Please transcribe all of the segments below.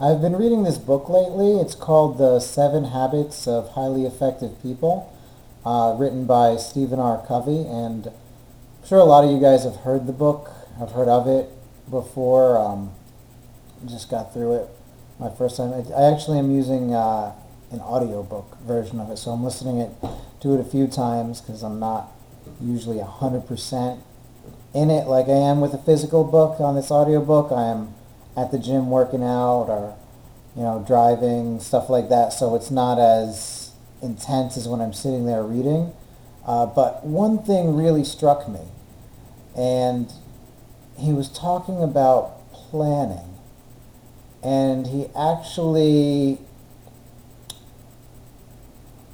I've been reading this book lately. It's called The Seven Habits of Highly Effective People, written by Stephen R. Covey. And I'm sure a lot of you guys have heard the book. I've heard of it before. Just got through it my first time. I actually am using an audiobook version of it, so I'm listening to it a few times because I'm not usually 100% in it like I am with a physical book. On this audiobook, I am at the gym working out or driving, stuff like that, so it's not as intense as when I'm sitting there reading. But one thing really struck me, and he was talking about planning, and he actually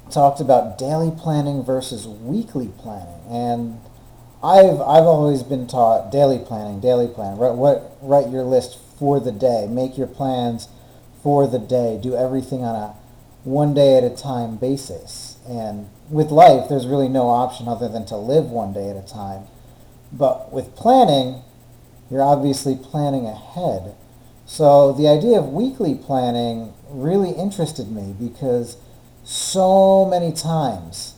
talked about daily planning versus weekly planning. And I've always been taught daily planning, daily plan. Write your list for the day. Make your plans for the day. Do everything on a one day at a time basis. And with life, there's really no option other than to live one day at a time. But with planning, you're obviously planning ahead. So the idea of weekly planning really interested me because so many times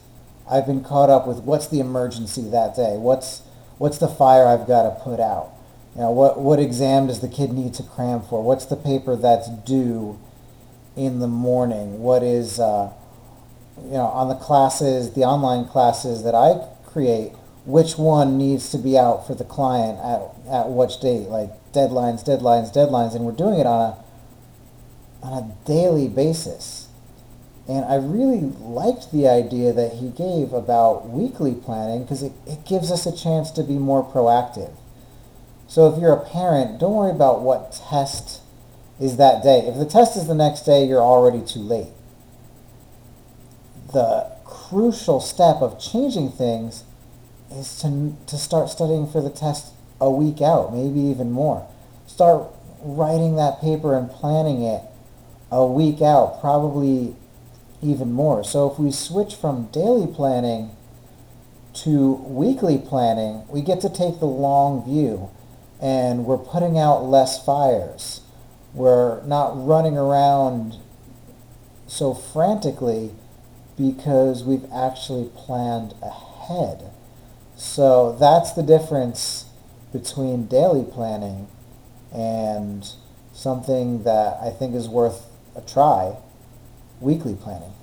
I've been caught up with what's the emergency that day? What's the fire I've got to put out? What exam does the kid need to cram for? What's the paper that's due in the morning? What is on the classes, the online classes that I create, which one needs to be out for the client at which date? Like deadlines, deadlines, deadlines, and we're doing it on a daily basis. And I really liked the idea that he gave about weekly planning because it gives us a chance to be more proactive. So if you're a parent, don't worry about what test is that day. If the test is the next day, you're already too late. The crucial step of changing things is to start studying for the test a week out, maybe even more. Start writing that paper and planning it a week out, probably even more. So if we switch from daily planning to weekly planning, we get to take the long view and we're putting out less fires. We're not running around so frantically because we've actually planned ahead. So that's the difference between daily planning and something that I think is worth a try, weekly planning.